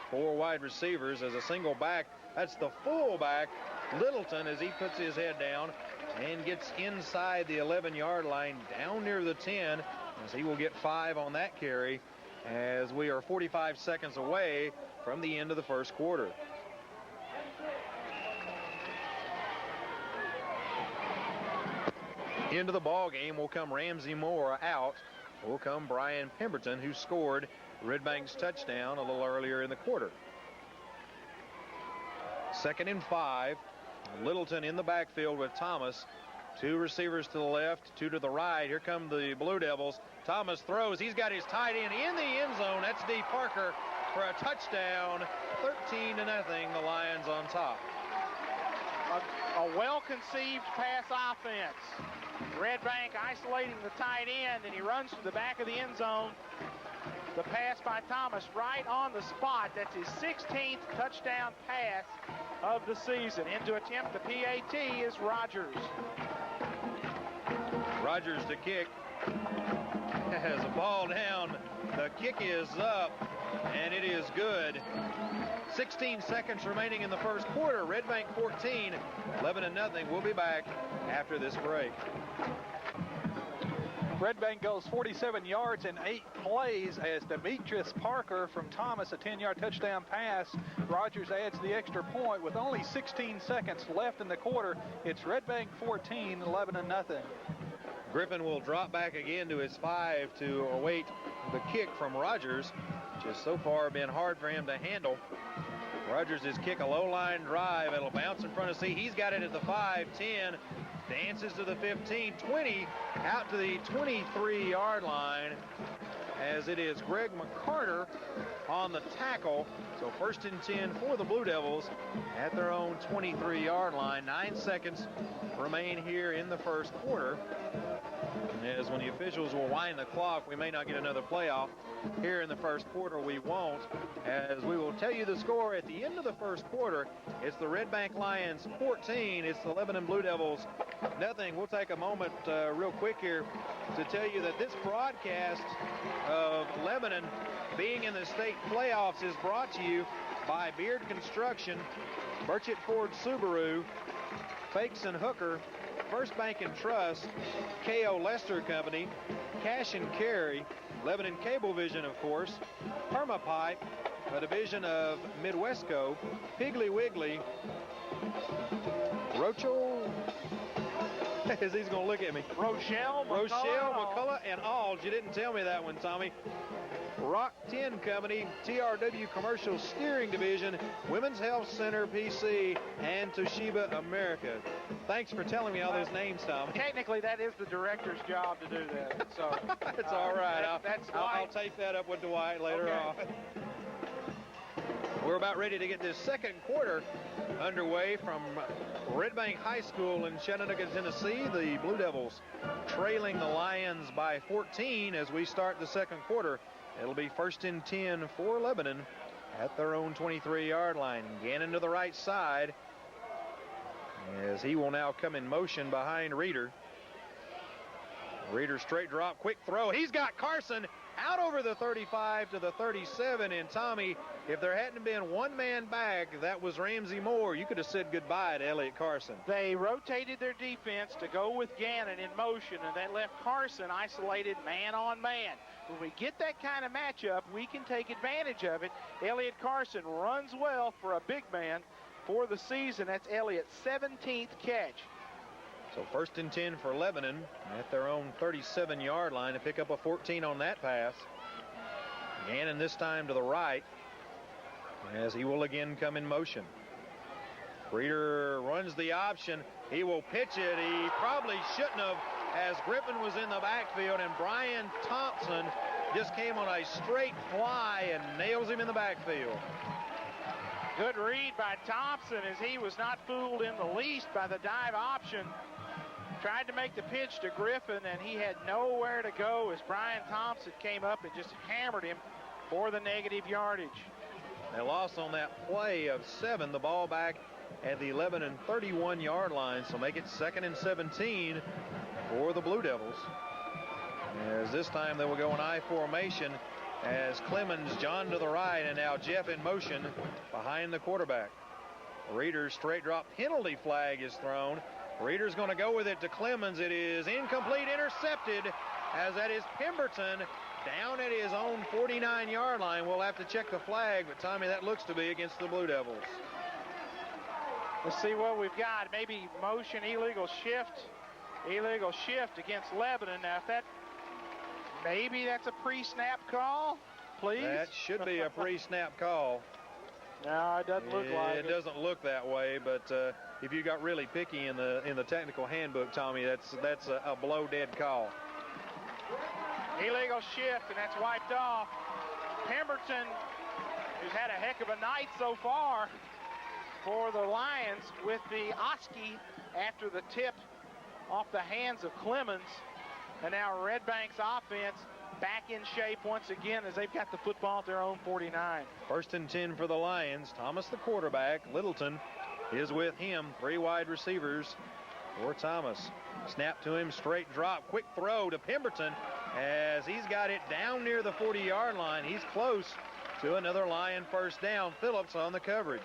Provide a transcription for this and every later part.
Four wide receivers as a single back. That's the fullback, Littleton, as he puts his head down and gets inside the 11-yard line down near the 10, as he will get 5 on that carry, as we are 45 seconds away from the end of the first quarter. Into the ball game will come Ramsey Moore. Out will come Brian Pemberton, who scored Redbank's touchdown a little earlier in the quarter. 2nd and 5. Littleton in the backfield with Thomas. 2 receivers to the left, 2 to the right. Here come the Blue Devils. Thomas throws. He's got his tight end in the end zone. That's D. Parker for a touchdown. 13-0. The Lions on top. A well-conceived pass offense. Redbank isolating the tight end, and he runs to the back of the end zone. The pass by Thomas right on the spot. That's his 16th touchdown pass of the season. In to attempt the PAT is Rogers. Rogers to kick. Has a ball down. The kick is up, and it is good. 16 seconds remaining in the first quarter. Redbank 14, 11-0. We'll be back after this break. Redbank goes 47 yards in 8 plays as Demetrius Parker from Thomas, a 10-yard touchdown pass. Rogers adds the extra point with only 16 seconds left in the quarter. It's Redbank 14, 11-0. Griffin will drop back again to his 5 to await the kick from Rogers, which has so far been hard for him to handle. Rogers is kick a low line drive. It'll bounce in front of C. He's got it at the 5, 10. Dances to the 15, 20, out to the 23-yard line, as it is Greg McCarter on the tackle. So 1st and 10 for the Blue Devils at their own 23-yard line. 9 seconds remain here in the first quarter. As when the officials will wind the clock, we may not get another playoff. Here in the first quarter, we won't, as we will tell you the score at the end of the first quarter. It's the Redbank Lions 14. It's the Lebanon Blue Devils nothing. We'll take a moment real quick here to tell you that this broadcast of Lebanon being in the state playoffs is brought to you by Beard Construction, Burchett Ford Subaru, Fakes and Hooker, First Bank and Trust, K.O. Lester Company, Cash and Carry, Lebanon Cablevision, of course, Permapipe, a division of Midwestco, Piggly Wiggly, Rochelle, as he's going to look at me, Rochelle McCullough, and Alge. You didn't tell me that one, Tommy. Rock 10 Company, TRW Commercial Steering Division, Women's Health Center, PC, and Toshiba America. Thanks for telling me all those names, Tom. Technically, that is the director's job to do that. So it's all right. I'll take that up with Dwight later on. We're about ready to get this second quarter underway from Redbank High School in Chattanooga, Tennessee. The Blue Devils trailing the Lions by 14 as we start the second quarter. It'll be 1st and 10 for Lebanon at their own 23-yard line. Gannon to the right side, as he will now come in motion behind Reeder. Reeder straight drop, quick throw. He's got Carson out over the 35 to the 37. And Tommy, if there hadn't been one man back, that was Ramsey Moore. You could have said goodbye to Elliott Carson. They rotated their defense to go with Gannon in motion, and that left Carson isolated man on man. When we get that kind of matchup, we can take advantage of it. Elliott Carson runs well for a big man for the season. That's Elliott's 17th catch. So 1st and 10 for Lebanon at their own 37-yard line to pick up a 14 on that pass. Gannon this time to the right, as he will again come in motion. Reeder runs the option. He will pitch it. He probably shouldn't have, as Griffin was in the backfield, and Brian Thompson just came on a straight fly and nails him in the backfield. Good read by Thompson, as he was not fooled in the least by the dive option. Tried to make the pitch to Griffin, and he had nowhere to go as Brian Thompson came up and just hammered him for the negative yardage. They lost on that play of 7. The ball back at the Lebanon 31-yard line, so make it 2nd and 17 for the Blue Devils. As this time they will go in I formation. as Clemens, John to the right, and now Jeff in motion behind the quarterback. Reeder's straight drop penalty flag is thrown. Reeder's going to go with it to Clemens. It is incomplete, intercepted, as that is Pemberton down at his own 49-yard line. We'll have to check the flag, but Tommy, that looks to be against the Blue Devils. Let's see what we've got. Maybe motion, illegal shift against Lebanon. Now, if that, maybe that's a pre-snap call, please. That should be a pre-snap call. No, it doesn't look like it. It doesn't look that way, but if you got really picky in the technical handbook, Tommy, that's a blow dead call. Illegal shift, and that's wiped off. Pemberton, who's had a heck of a night so far for the Lions with the Oski after the tip off the hands of Clemens. And now Redbank's offense back in shape once again as they've got the football at their own 49. 1st and 10 for the Lions. Thomas, the quarterback. Littleton is with him. 3 wide receivers for Thomas. Snap to him, straight drop, quick throw to Pemberton as he's got it down near the 40-yard line. He's close to another Lion first down. Phillips on the coverage.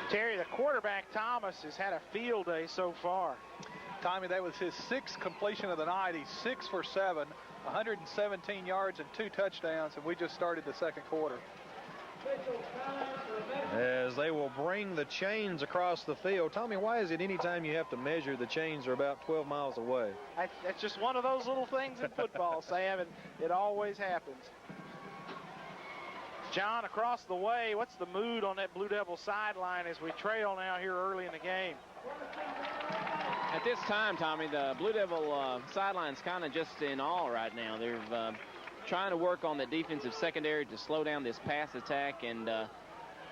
Terry, the quarterback, Thomas, has had a field day so far. Tommy, that was his 6th completion of the night. He's 6 for 7, 117 yards and 2 touchdowns, and we just started the second quarter. As they will bring the chains across the field. Tommy, why is it anytime you have to measure, the chains are about 12 miles away? That's just one of those little things in football, Sam, and it always happens. John, across the way, what's the mood on that Blue Devil sideline as we trail now here early in the game? At this time, Tommy, the Blue Devil sideline's kind of just in awe right now. They're trying to work on the defensive secondary to slow down this pass attack, and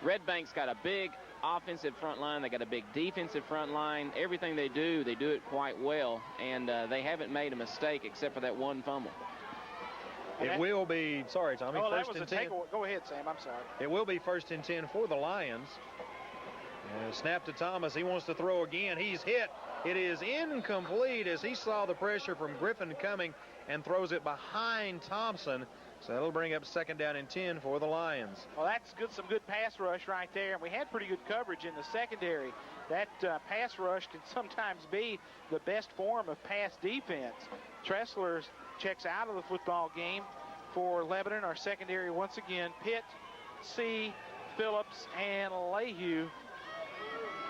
Redbank's got a big offensive front line. They got a big defensive front line. Everything they do it quite well, and they haven't made a mistake except for that one fumble. It will be, sorry, Tommy, oh, first and 10. Go ahead, Sam, I'm sorry. It will be 1st and 10 for the Lions. And snap to Thomas. He wants to throw again. He's hit. It is incomplete as he saw the pressure from Griffin coming and throws it behind Thompson. So that'll bring up 2nd down and 10 for the Lions. Well, that's good, some good pass rush right there. And we had pretty good coverage in the secondary. That pass rush can sometimes be the best form of pass defense. Tressler checks out of the football game for Lebanon. Our secondary once again, Pitt, C, Phillips, and Lehue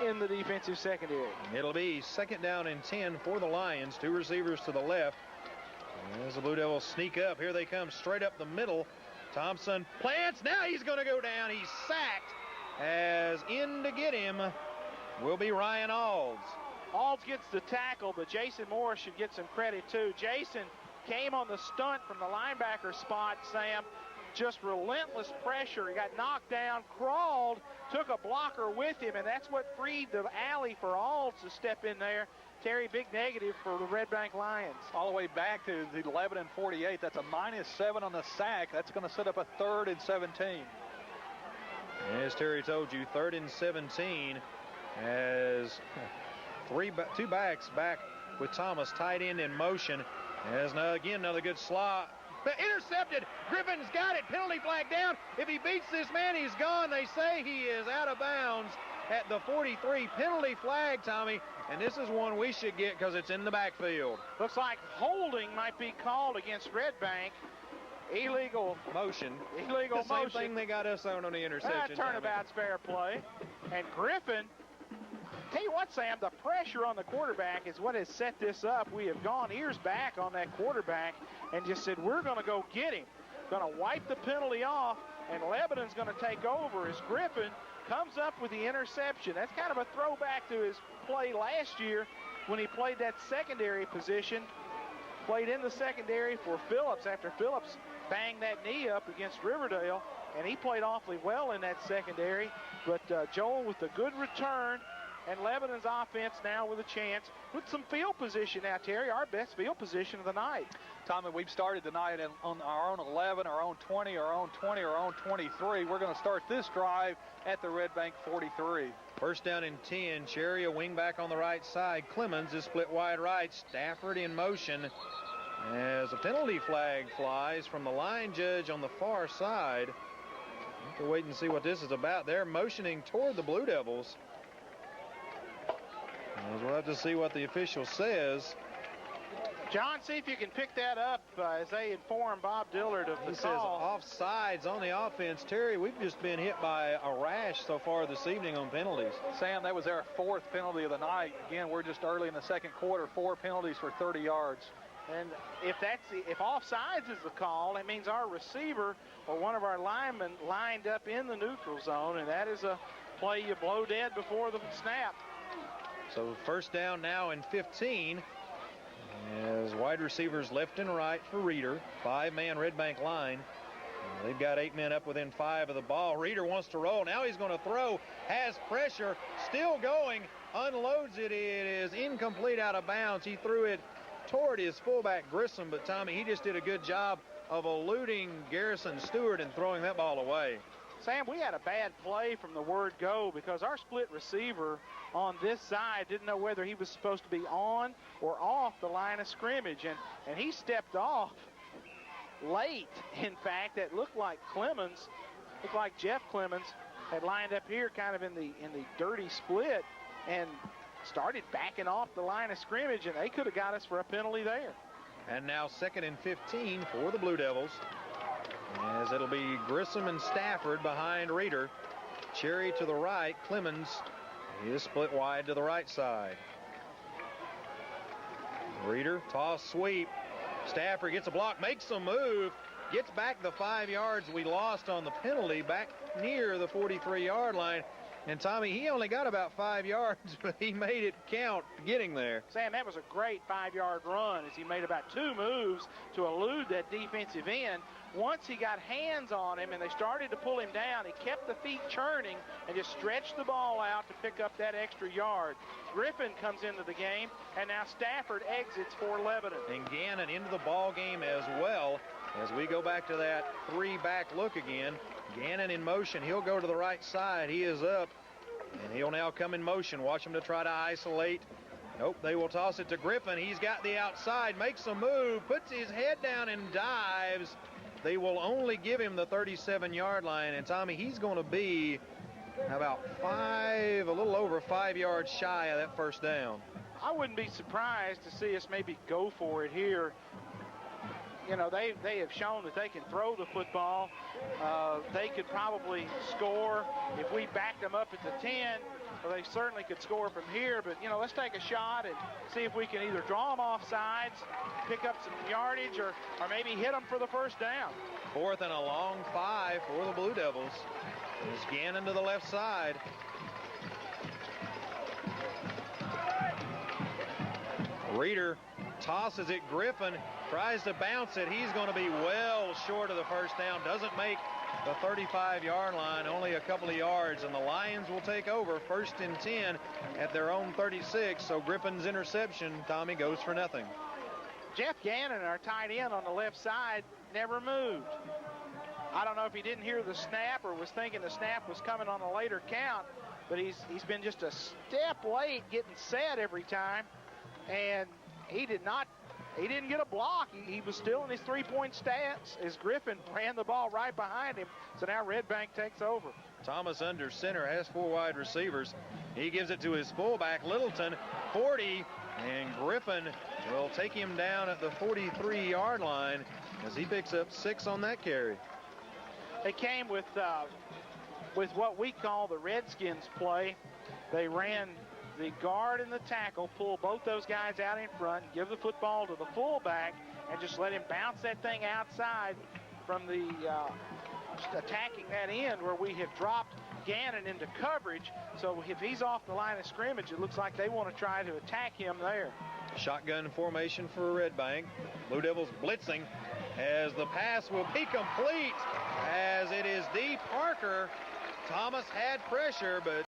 in the defensive secondary. It'll be 2nd down and 10 for the Lions. 2 receivers to the left. As the Blue Devils sneak up, here they come straight up the middle. Thompson plants. Now he's going to go down. He's sacked. As in to get him will be Ryan Alds. Alds gets the tackle, but Jason Morris should get some credit too. Jason came on the stunt from the linebacker spot, Sam. Just relentless pressure. He got knocked down, crawled, took a blocker with him, and that's what freed the alley for Alds to step in there. Terry, big negative for the Redbank Lions. All the way back to the Lebanon 48. That's a -7 on the sack. That's going to set up a 3rd and 17. As Terry told you, 3rd and 17 as 2 backs back with Thomas, tight end in motion. As now again another good slot. Intercepted. Griffin's got it. Penalty flag down. If he beats this man, he's gone. They say he is out of bounds at the 43. Penalty flag, Tommy. And this is one we should get because it's in the backfield. Looks like holding might be called against Redbank. Illegal motion. Illegal the motion. Same thing they got us on the interception. Turnabout's fair play. And Griffin, tell you what, Sam, the pressure on the quarterback is what has set this up. We have gone ears back on that quarterback and just said, we're going to go get him. Going to wipe the penalty off, and Lebanon's going to take over as Griffin comes up with the interception. That's kind of a throwback to his play last year when he played that secondary position. Played in the secondary for Phillips after Phillips banged that knee up against Riverdale, and he played awfully well in that secondary. But Joel with a good return and Lebanon's offense now with a chance with some field position now, Terry, our best field position of the night. Tommy, we've started tonight on our own 11, our own 20, our own 20, our own 23. We're going to start this drive at the Redbank 43. First down and 10. Cherry, a wing back on the right side. Clemens is split wide right. Stafford in motion as a penalty flag flies from the line judge on the far side. Have to wait and see what this is about. They're motioning toward the Blue Devils. As we'll have to see what the official says. John, see if you can pick that up as they inform Bob Dillard of the call. He says offsides on the offense. Terry, we've just been hit by a rash so far this evening on penalties. Sam, that was our 4th penalty of the night. Again, we're just early in the second quarter, 4 penalties for 30 yards. And if offsides is the call, that means our receiver or one of our linemen lined up in the neutral zone, and that is a play you blow dead before the snap. So first down now and 15. As wide receivers left and right for Reeder. 5-man Redbank line. They've got 8 men up within 5 of the ball. Reeder wants to roll. Now he's going to throw. Has pressure. Still going. Unloads it. It is incomplete, out of bounds. He threw it toward his fullback Grissom, but Tommy, he just did a good job of eluding Garrison Stewart and throwing that ball away. Sam, we had a bad play from the word go because our split receiver on this side didn't know whether he was supposed to be on or off the line of scrimmage, and he stepped off late. In fact, it looked like Jeff Clemens had lined up here kind of in the dirty split and started backing off the line of scrimmage, and they could have got us for a penalty there. And now 2nd and 15 for the Blue Devils, as it'll be Grissom and Stafford behind Reeder. Cherry to the right. Clemens is split wide to the right side. Reeder, toss, sweep. Stafford gets a block, makes a move, gets back the 5 yards we lost on the penalty, back near the 43-yard line. And Tommy, he only got about 5 yards, but he made it count getting there. Sam, that was a great 5-yard run as he made about 2 moves to elude that defensive end. Once he got hands on him and they started to pull him down, he kept the feet churning and just stretched the ball out to pick up that extra yard. Griffin comes into the game, and now Stafford exits for Lebanon. And Gannon into the ball game as well. As we go back to that 3-back look again, Gannon in motion. He'll go to the right side. He is up, and he'll now come in motion. Watch him to try to isolate. Nope, they will toss it to Griffin. He's got the outside, makes a move, puts his head down and dives. They will only give him the 37-yard line, and Tommy, he's going to be about a little over 5 yards shy of that first down. I wouldn't be surprised to see us maybe go for it here. You know, they have shown that they can throw the football. They could probably score if we backed them up at the 10. Well, they certainly could score from here, but, you know, let's take a shot and see if we can either draw them off sides, pick up some yardage, or maybe hit them for the first down. 4th and a long 5 for the Blue Devils. There's Gannon to the left side. Reeder tosses it. Griffin tries to bounce it. He's going to be well short of the first down. Doesn't make the 35-yard line, only a couple of yards, and the Lions will take over 1st and 10 at their own 36. So Griffin's interception, Tommy, goes for nothing. Jeff Gannon, our tight end on the left side, never moved. I don't know if he didn't hear the snap or was thinking the snap was coming on a later count, but he's been just a step late getting set every time, and he didn't get a block. He was still in his three-point stance as Griffin ran the ball right behind him. So now Redbank takes over. Thomas under center, has 4 wide receivers. He gives it to his fullback, Littleton, 40, and Griffin will take him down at the 43-yard line as he picks up 6 on that carry. They came with what we call the Redskins play. They ran the guard and the tackle, pull both those guys out in front, give the football to the fullback, and just let him bounce that thing outside from the attacking that end where we have dropped Gannon into coverage. So if he's off the line of scrimmage, it looks like they want to try to attack him there. Shotgun formation for Redbank. Blue Devils blitzing as the pass will be complete as it is D. Parker. Thomas had pressure, but